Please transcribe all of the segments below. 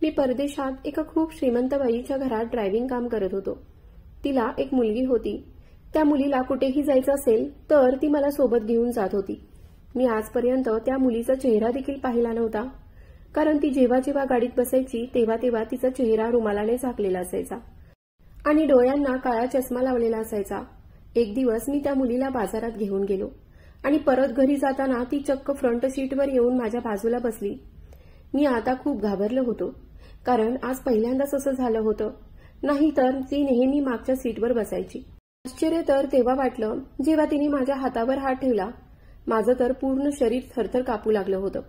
मी परदेशात एका खूप श्रीमंत बाईच्या घरात ड्रायव्हिंग काम करत होतो. तिला एक मुलगी होती. त्या मुलीला कुठेही जायचं असेल तर ती मला सोबत घेऊन जात होती. मी आजपर्यंत त्या मुलीचा चेहरा देखील पाहिला नव्हता, कारण ती जेव्हा जेव्हा गाडीत बसायची तेव्हा तेव्हा तिचा चेहरा रुमालाने झाकलेला असायचा आणि डोळ्यांना काळा चष्मा लावलेला असायचा. एक दिवस मी त्या मुलीला बाजारात घेऊन गेलो आणि परत घरी जाताना ती चक्क फ्रंट सीटवर येऊन माझ्या बाजूला बसली. मी आता खूप घाबरलो होतो, कारण आज पहिल्यांदाच असं झालं होतं. नाहीतर ती नेहमी मागच्या सीटवर बसायची. आश्चर्य तर तेव्हा वाटलं जेव्हा तिने माझ्या हातावर हात ठेवला. माझं तर पूर्ण शरीर थरथर कापू लागलं होतं,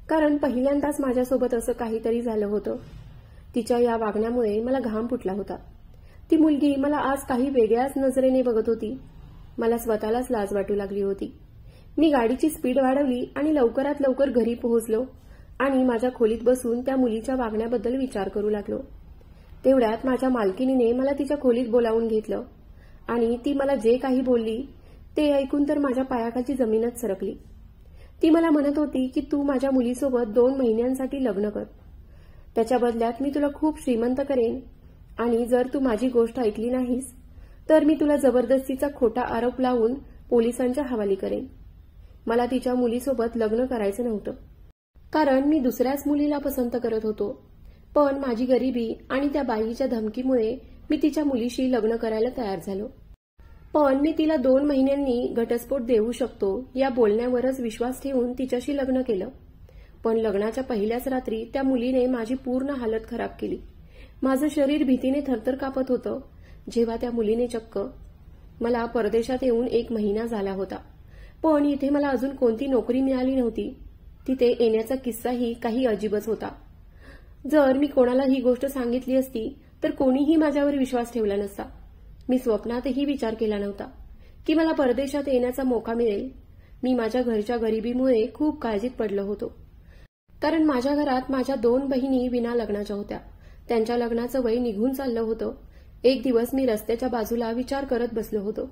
कारण पहिल्यांदाच माझ्यासोबत असं काहीतरी झालं होतं. तिच्या या वागण्यामुळे मला घाम फुटला होता. ती मुलगी मला आज काही वेगळ्याच नजरेने बघत होती. मला स्वतःलाच लाज वाटू लागली होती. मी गाडीची स्पीड वाढवली आणि लवकरात लवकर घरी पोहोचलो आणि माझ्या खोलीत बसून त्या मुलीच्या वागण्याबद्दल विचार करू लागलो. तेवढ्यात माझ्या मालकिनीने मला तिच्या खोलीत बोलावून घेतलं आणि ती मला जे काही बोलली ते ऐकून तर माझ्या पायाखालची जमीनच सरकली. ती मला म्हणत होती की तू माझ्या मुलीसोबत 2 महिन्यांसाठी लग्न कर. त्याच्या बदल्यात मी तुला खूप श्रीमंत करेन आणि जर तू माझी गोष्ट ऐकली नाहीस तर मी तुला जबरदस्तीचा खोटा आरोप लावून पोलिसांच्या हवाली करेन. मला तिच्या मुलीसोबत लग्न करायचं नव्हतं, कारण मी दुसऱ्याच मुलीला पसंत करत होतो. पण माझी गरिबी आणि त्या बाईच्या धमकीमुळे मी तिच्या मुलीशी लग्न करायला तयार झालो. पण मी तिला 2 महिन्यांनी घटस्फोट देऊ शकतो या बोलण्यावरच विश्वास ठेवून तिच्याशी लग्न केलं. पण लग्नाच्या पहिल्याच रात्री त्या मुलीने माझी पूर्ण हालत खराब केली. माझं शरीर भीतीने थरथर कापत होतं. जेव्हा त्या मुलीने चक्क मला परदेशात येऊन 1 महिना झाला होता, पण इथे मला अजून कोणती नोकरी मिळाली नव्हती. तिथे येण्याचा किस्साही काही अजीबच होता. जर मी कोणाला ही गोष्ट सांगितली असती तर कोणीही माझ्यावर विश्वास ठेवला नसता. मी स्वप्नातही विचार केला नव्हता की मला परदेशात येण्याचा मोका मिळेल. मी माझ्या घरच्या गरिबीमुळे खूप काळजीत पडलो होतो, कारण माझ्या घरात माझ्या 2 बहिणी विना लग्नाच्या होत्या. त्यांच्या लग्नाचं वय निघून चाललं होतं. एक दिवस मी रस्त्याच्या बाजूला विचार करत बसलो होतो.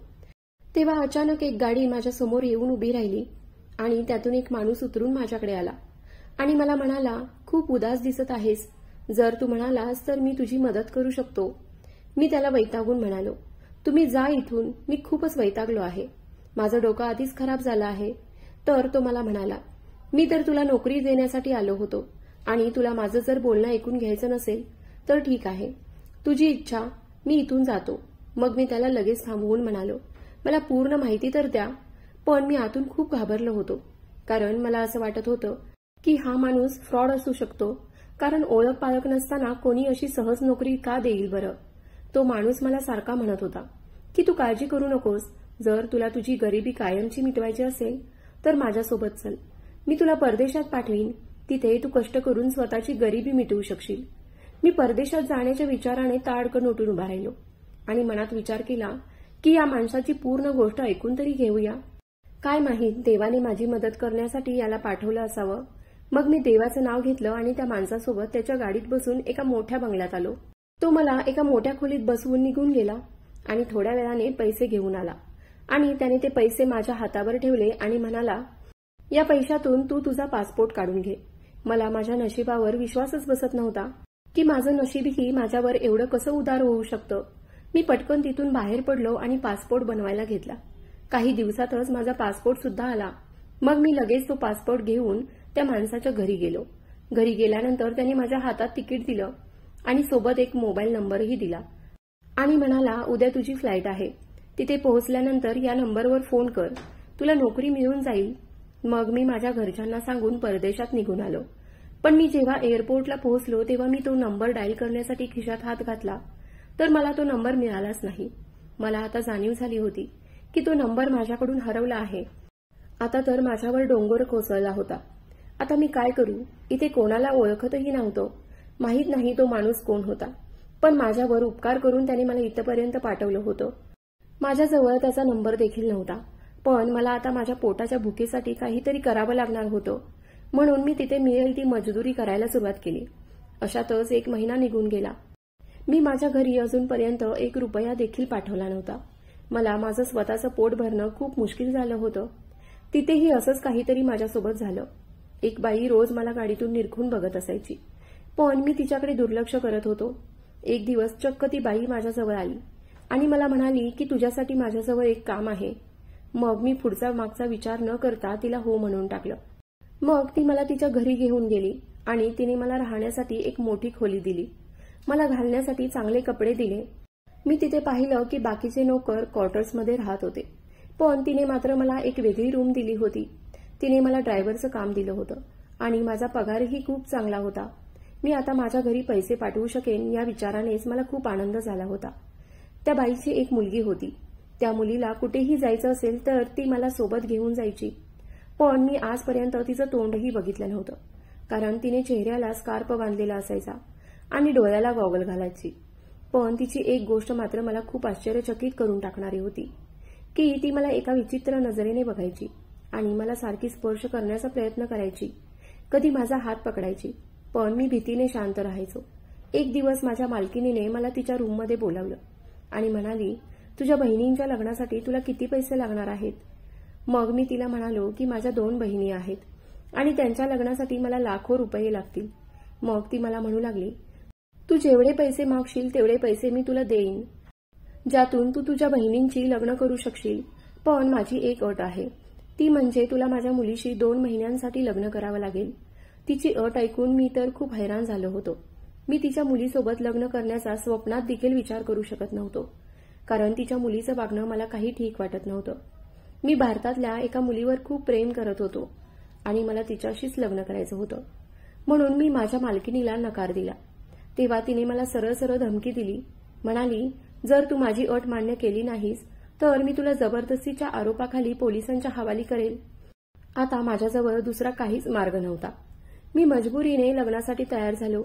तेव्हा अचानक एक गाडी माझ्या समोर येऊन उभी राहिली आणि त्यातून एक माणूस उतरून माझ्याकडे आला आणि मला म्हणाला, खूप उदास दिसत आहेस. जर तू म्हणालास तर मी तुझी मदत करू शकतो. मी त्याला वैतागून म्हणालो, तुम्ही जा इथून, मी खूपच वैतागलो आहे. माझं डोकं आधीच खराब झालं आहे. तर तो मला म्हणाला, मी तर तुला नोकरी देण्यासाठी आलो होतो आणि तुला माझं जर बोलणं ऐकून घ्यायचं नसेल तर ठीक आहे, तुझी इच्छा, मी इथून जातो. मग मी त्याला लगेच थांबवून म्हणालो, मला पूर्ण माहिती तर द्या. पण मी आतून खूप घाबरलो होतो, कारण मला असं वाटत होतं की हा माणूस फ्रॉड असू शकतो, कारण ओळख पाळख नसताना कोणी अशी सहज नोकरी का देईल बरं. तो माणूस मला सारखा म्हणत होता की तू काळजी करू नकोस, जर तुला तुझी गरिबी कायमची मिटवायची असेल तर माझ्यासोबत चल. मी तुला परदेशात पाठवीन. तिथे तू कष्ट करून स्वतःची गरिबी मिटवू शकशील. मी परदेशात जाण्याच्या विचाराने ताडकन उठून उभा राहिलो आणि मनात विचार केला की या माणसाची पूर्ण गोष्ट ऐकून तरी घेऊया. काय माहीत देवाने माझी मदत करण्यासाठी याला पाठवलं असावं. मग मी देवाचं नाव घेतलं आणि त्या माणसासोबत त्याच्या गाडीत बसून एका मोठ्या बंगल्यात आलो. तो मला एका मोठ्या खोलीत बसवून निघून गेला आणि थोड्या वेळाने पैसे घेऊन आला आणि त्याने ते पैसे माझ्या हातावर ठेवले आणि म्हणाला, या पैशातून तू तुझा पासपोर्ट काढून घे. मला माझ्या नशिबावर विश्वासच बसत नव्हता की माझं नशीबही माझ्यावर एवढं कसं उदार होऊ शकतं. मी पटकन तिथून बाहेर पडलो आणि पासपोर्ट बनवायला घेतला. काही दिवसातच माझा पासपोर्ट सुद्धा आला. मग मी लगेच तो पासपोर्ट घेऊन त्या माणसाच्या घरी गेलो. घरी गेल्यानंतर त्याने माझ्या हातात तिकीट दिलं आणि सोबत एक मोबाईल नंबरही दिला आणि म्हणाला, उद्या तुझी फ्लाईट आहे. तिथे पोहोचल्यानंतर या नंबरवर फोन कर, तुला नोकरी मिळून जाईल. मग मी माझ्या घरच्यांना सांगून परदेशात निघून आलो. पण मी जेव्हा एअरपोर्टला पोहोचलो तेव्हा मी तो नंबर डायल करण्यासाठी खिशात हात घातला तर मला तो नंबर मिळालाच नाही. मला आता जाणीव झाली होती की तो नंबर माझ्याकडून हरवला आहे. आता तर माझ्यावर डोंगर कोसळला होता. आता मी काय करू. इथे कोणाला ओळखतही नव्हतो. माहीत नाही तो माणूस कोण होता, पण माझ्यावर उपकार करून त्याने मला इथपर्यंत पाठवलं होतं. माझ्याजवळ त्याचा नंबर देखील नव्हता, पण मला आता माझ्या पोटाच्या भुकेसाठी काहीतरी करावं लागणार होतं. म्हणून मी तिथे मिळेल ती मजुरी करायला सुरुवात केली. अशातच 1 महिना निघून गेला. मी माझ्या घरी अजूनपर्यंत 1 रुपया देखील पाठवला नव्हता. मला माझं स्वतःचं पोट भरणं खूप मुश्किल झालं होतं. तिथेही असंच काहीतरी माझ्यासोबत झालं. एक बाई रोज मला गाडीतून निरखून बघत असायची. पण मी तिच्याकडे दुर्लक्ष करत होतो. एक दिवस चक्क ती बाई माझ्याजवळ आली आणि मला म्हणाली की तुझ्यासाठी माझ्याजवळ एक काम आहे. मग मी पुढचा मागचा विचार न करता तिला हो म्हणून टाकलं. मग ती मला तिच्या घरी घेऊन गेली आणि तिने मला राहण्यासाठी एक मोठी खोली दिली. मला घालण्यासाठी चांगले कपडे दिले. मी तिथे पाहिलं की बाकीचे नोकर क्वार्टर्समध्ये राहत होते, पण तिने मात्र मला एक वेगळी रूम दिली होती. तिने मला ड्रायव्हरचं काम दिलं होतं आणि माझा पगारही खूप चांगला होता. मी आता माझ्या घरी पैसे पाठवू शकेन या विचारानेच मला खूप आनंद झाला होता. त्या बाईची एक मुलगी होती. त्या मुलीला कुठेही जायचं असेल तर ती मला सोबत घेऊन जायची. पण मी आजपर्यंत तिचं तोंडही बघितलं नव्हतं, कारण तिने चेहऱ्याला स्कार्फ बांधलेला असायचा आणि डोळ्याला गॉगल घालायची. पण तिची एक गोष्ट मात्र मला खूप आश्चर्यचकित करून टाकणारी होती की ती मला एका विचित्र नजरेने बघायची आणि मला सारखी स्पर्श करण्याचा प्रयत्न करायची. कधी माझा हात पकडायची, पण मी भीतीने शांत राहायचो. एक दिवस माझ्या मालकिनीने मला तिच्या रूममध्ये बोलावलं आणि म्हणाली, तुझ्या बहिणींच्या लग्नासाठी तुला किती पैसे लागणार आहेत? मग मी तिला म्हणालो की माझ्या 2 बहिणी आहेत आणि त्यांच्या लग्नासाठी मला लाखो रुपये लागतील. मग ती मला म्हणू लागली, तू जेवढे पैसे मागशील तेवढे पैसे मी तुला देईन, ज्यातून तू तुझ्या बहिणींची लग्न करू शकशील. पण माझी एक अट आहे, ती म्हणजे तुला माझ्या मुलीशी 2 महिन्यांसाठी लग्न करावं लागेल. तिची अट ऐकून मी तर खूप हैराण झालो होतो. मी तिच्या मुलीसोबत लग्न करण्याचा स्वप्नात देखील विचार करू शकत नव्हतो, कारण तिच्या मुलीचं वागणं मला काही ठीक वाटत नव्हतं. मी भारतातल्या एका मुलीवर खूप प्रेम करत होतो आणि मला तिच्याशीच लग्न करायचं होतं. म्हणून मी माझ्या मालकिनीला नकार दिला. तेव्हा तिने मला सरळ सरळ धमकी दिली. म्हणाली, जर तू माझी अट मान्य केली नाहीस तर मी तुला जबरदस्तीच्या आरोपाखाली पोलिसांच्या हवाली करेल. आता माझ्याजवळ दुसरा काहीच मार्ग नव्हता. मी मजबुरीने लग्नासाठी तयार झालो.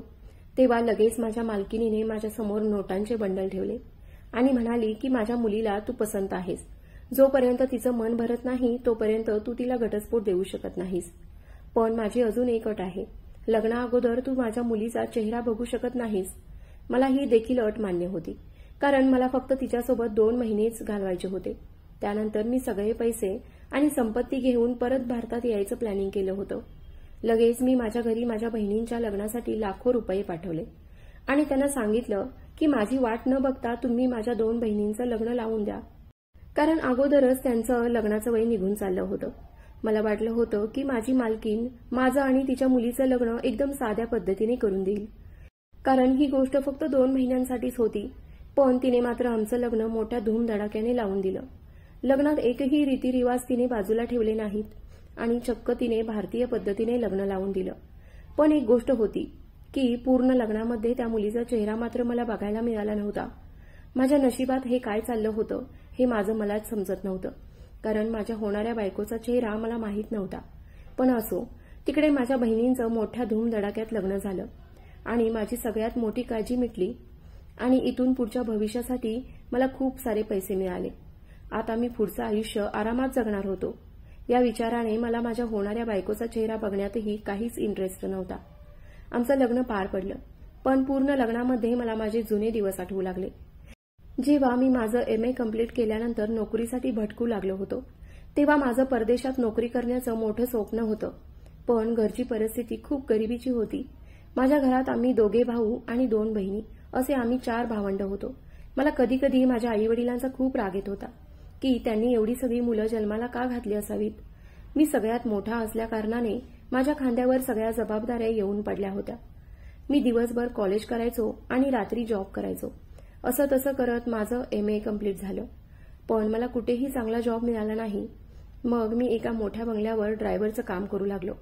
तेव्हा लगेच माझ्या मालकिनीने माझ्यासमोर नोटांचे बंडल ठेवले आणि म्हणाली की माझ्या मुलीला तू पसंत आहेस. जोपर्यंत तिचं मन भरत नाही तोपर्यंत तू तिला घटस्फोट देऊ शकत नाहीस. पण माझी अजून एक अट आहे, लग्नाअगोदर तू माझ्या मुलीचा चेहरा बघू शकत नाहीस. मला ही देखील अट मान्य होती, कारण मला फक्त तिच्यासोबत 2 महिनेच घालवायचे होते. त्यानंतर मी सगळे पैसे आणि संपत्ती घेऊन परत भारतात यायचं प्लॅनिंग केलं होतं. लगेच मी माझ्या घरी माझ्या बहिणींच्या लग्नासाठी लाखो रुपये पाठवले आणि त्यांना सांगितलं की माझी वाट न बघता तुम्ही माझ्या 2 बहिणींचं लग्न लावून द्या, कारण अगोदरच त्यांचं लग्नाचं वय निघून चाललं होतं. मला वाटलं होतं की माझी मालकीन माझं आणि तिच्या मुलीचं लग्न एकदम साध्या पद्धतीने करून देईल, कारण ही गोष्ट फक्त 2 महिन्यांसाठीच होती. पण तिने मात्र आमचं लग्न मोठ्या धूमधडाक्याने लावून दिलं. लग्नात एकही रीतिरिवाज तिने बाजूला ठेवले नाहीत आणि चक्क तिने भारतीय पद्धतीने लग्न लावून दिलं. पण एक गोष्ट होती की पूर्ण लग्नामध्ये त्या मुलीचा चेहरा मात्र मला बघायला मिळाला नव्हता. माझ्या नशिबात हे काय चाललं होतं हे माझं मलाच समजत नव्हतं, कारण माझ्या होणाऱ्या बायकोचा चेहरा मला माहीत नव्हता. पण असो, तिकडे माझ्या बहिणींचं मोठ्या धूमधडाक्यात लग्न झालं आणि माझी सगळ्यात मोठी काळजी मिटली आणि इथून पुढच्या भविष्यासाठी मला खूप सारे पैसे मिळाले. आता मी पुढचं आयुष्य आरामात जगणार होतो. या विचाराने मला माझ्या होणाऱ्या बायकोचा चेहरा बघण्यातही काहीच इंटरेस्ट नव्हता. आमचं लग्न पार पडलं, पण पूर्ण लग्नामध्ये मला माझे जुने दिवस आठवू लागले. जेव्हा मी माझं MA कंप्लीट केल्यानंतर नोकरीसाठी भटकू लागलो होतो, तेव्हा माझं परदेशात नोकरी करण्याचं मोठं स्वप्न होतं. पण घरची परिस्थिती खूप गरिबीची होती. माझ्या घरात आम्ही 2 भाऊ आणि 2 बहिणी असे आम्ही 4 भावंड होतो. मला कधी कधी माझ्या आईवडिलांचा खूप राग येत होता की त्यांनी एवढी सगळी मुलं जन्माला का घातली असावीत. मी सगळ्यात मोठा असल्याकारणाने माझ्या खांद्यावर सगळ्या जबाबदाऱ्या येऊन पडल्या होत्या. मी दिवसभर कॉलेज करायचो आणि रात्री जॉब करायचो. असं तसं करत माझं MA कंप्लीट झालं, पण मला कुठेही चांगला जॉब मिळाला नाही. मग मी एका मोठ्या बंगल्यावर ड्रायव्हरचं काम करू लागलो.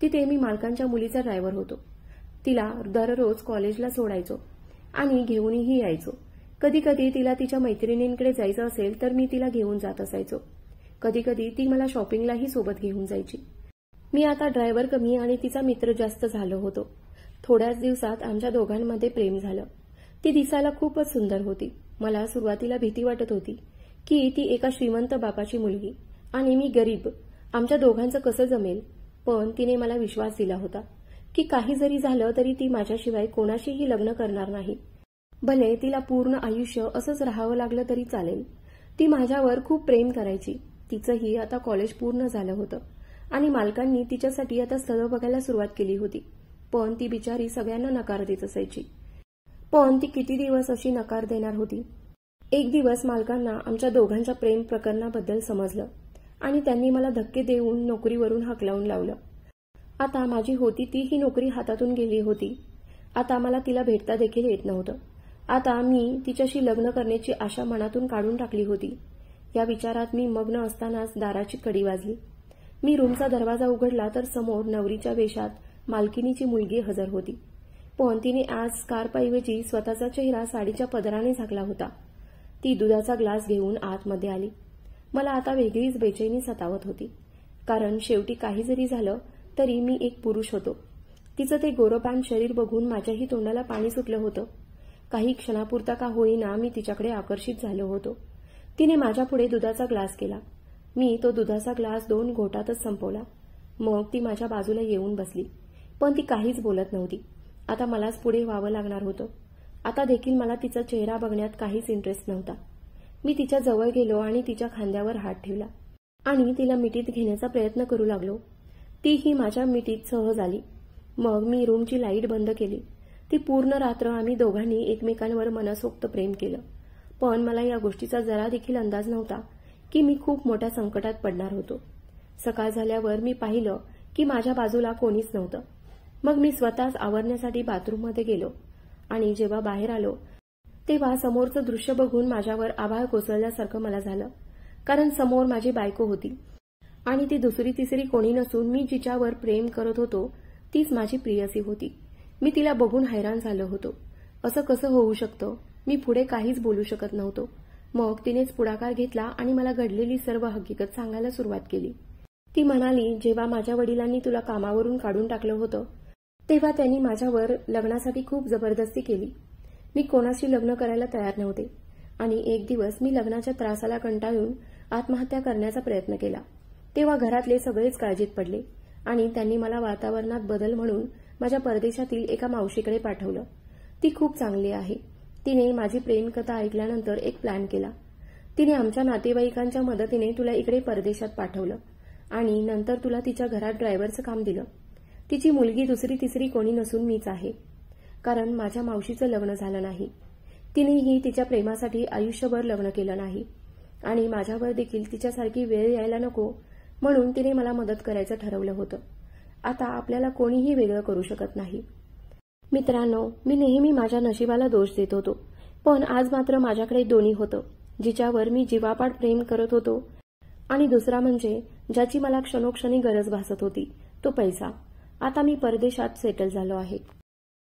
तिथे मी मालकांच्या मुलीचा ड्रायव्हर होतो. तिला दररोज कॉलेजला सोडायचो आणि घेऊनही यायचो. कधी कधी तिला तिच्या मैत्रिणींकडे जायचं असेल तर मी तिला घेऊन जात असायचो. कधी कधी ती मला शॉपिंगलाही सोबत घेऊन जायची. मी आता ड्रायव्हर कमी आणि तिचा मित्र जास्त झालो होतो. थोड्याच दिवसात आमच्या दोघांमध्ये प्रेम झालं. ती दिसायला खूपच सुंदर होती. मला सुरुवातीला भीती वाटत होती की ती एका श्रीमंत बापाची मुलगी आणि मी गरीब, आमच्या दोघांचं कसं जमेल. पण तिने मला विश्वास दिला होता की काही जरी झालं तरी ती माझ्याशिवाय कोणाशीही लग्न करणार नाही. भले तिला पूर्ण आयुष्य असंच राहावं लागलं तरी चालेल. ती माझ्यावर खूप प्रेम करायची. तिचंही आता कॉलेज पूर्ण झालं होतं आणि मालकांनी तिच्यासाठी आता स्थळं बघायला सुरुवात केली होती. पण ती बिचारी सगळ्यांना नकार देत असायची. पण ती किती दिवस अशी नकार देणार होती? एक दिवस मालकांना आमच्या दोघांच्या प्रेम प्रकरणाबद्दल समजलं आणि त्यांनी मला धक्के देऊन नोकरीवरून हकलावून लावलं. आता माझी होती ती ही नोकरी हातातून गेली होती. आता मला तिला भेटता देखील येत नव्हतं. आता मी तिच्याशी लग्न करण्याची आशा मनातून काढून टाकली होती. या विचारात मी मग्न असतानाच दाराची कडी वाजली. मी रूमचा दरवाजा उघडला तर समोर नवरीच्या वेशात मालकिनीची मुलगी हजर होती. पण तिने आज स्कार्फऐवजी स्वतःचा चेहरा साडीच्या पदराने झाकला होता. ती दुधाचा ग्लास घेऊन आतमध्ये आली. मला आता वेगळीच बेचैनी सतावत होती, कारण शेवटी काही जरी झालं तरी मी एक पुरुष होतो. तिचं ते गोरपान शरीर बघून माझ्याही तोंडाला पाणी सुटलं होतं. काही क्षणापुरता का होईना मी तिच्याकडे आकर्षित झालो होतो. तिने माझ्यापुढे दुधाचा ग्लास केला. मी तो दुधाचा ग्लास 2 घोटातच संपवला. मग ती माझ्या बाजूला येऊन बसली, पण ती काहीच बोलत नव्हती. आता मलाच पुढे व्हावं लागणार होतं. आता देखील मला तिचा चेहरा बघण्यात काहीच इंटरेस्ट नव्हता. मी तिच्या जवळ गेलो आणि तिच्या खांद्यावर हात ठेवला आणि तिला मिठीत घेण्याचा प्रयत्न करू लागलो. तीही माझ्या मिठीत सहज आली. मग मी रूमची लाईट बंद केली. ती पूर्ण रात्र आम्ही दोघांनी एकमेकांवर मनसोक्त प्रेम केलं. पण मला या गोष्टीचा जरा देखील अंदाज नव्हता की मी खूप मोठ्या संकटात पडणार होतो. सकाळ झाल्यावर मी पाहिलं की माझ्या बाजूला कोणीच नव्हतं. मग मी स्वतःच आवरण्यासाठी बाथरूममध्ये गेलो आणि जेव्हा बाहेर आलो तेव्हा समोरचं दृश्य बघून माझ्यावर आभाळ कोसळल्यासारखं मला झालं. कारण समोर माझी बायको होती आणि ती दुसरी तिसरी कोणी नसून मी जिच्यावर प्रेम करत होतो तीच माझी प्रियसी होती. मी तिला बघून हैराण झालो होतो. असं कसं होऊ शकतं? मी पुढे काहीच बोलू शकत नव्हतो. मग तिनेच पुढाकार घेतला आणि मला घडलेली सर्व हकीकत सांगायला सुरुवात केली. ती म्हणाली, जेव्हा माझ्या वडिलांनी तुला कामावरून काढून टाकलं होतं तेव्हा त्यांनी माझ्यावर लग्नासाठी खूप जबरदस्ती केली. मी कोणाशी लग्न करायला तयार नव्हते आणि एक दिवस मी लग्नाच्या त्रासाला कंटाळून आत्महत्या करण्याचा प्रयत्न केला. तेव्हा घरातले सगळेच काळजीत पडले आणि त्यांनी मला वातावरणात बदल म्हणून माझ्या परदेशातील एका मावशीकडे पाठवलं. ती खूप चांगली आहे. तिने माझी प्रेमकथा ऐकल्यानंतर एक प्लॅन केला. तिने आमच्या नातेवाईकांच्या मदतीने तुला इकडे परदेशात पाठवलं आणि नंतर तुला तिच्या घरात ड्रायव्हरचं काम दिलं. तिची मुलगी दुसरी तिसरी कोणी नसून मीच आहे, कारण माझ्या मावशीचं लग्न झालं नाही. तिनेही तिच्या प्रेमासाठी आयुष्यभर लग्न केलं नाही आणि माझ्यावर देखील तिच्यासारखी वेळ यायला नको म्हणून तिने मला मदत करायचं ठरवलं होतं. आता आपल्याला कोणीही वेगळं करू शकत नाही. मित्रांनो, मी नेहमी माझ्या नशिबाला दोष देत होतो, पण आज मात्र माझ्याकडे दोन्ही होतं. जिच्यावर मी जीवापाड प्रेम करत होतो आणि दुसरा म्हणजे ज्याची मला क्षणोक्षणी गरज भासत होती, तो पैसा. आता मी परदेशात सेटल झालो आहे.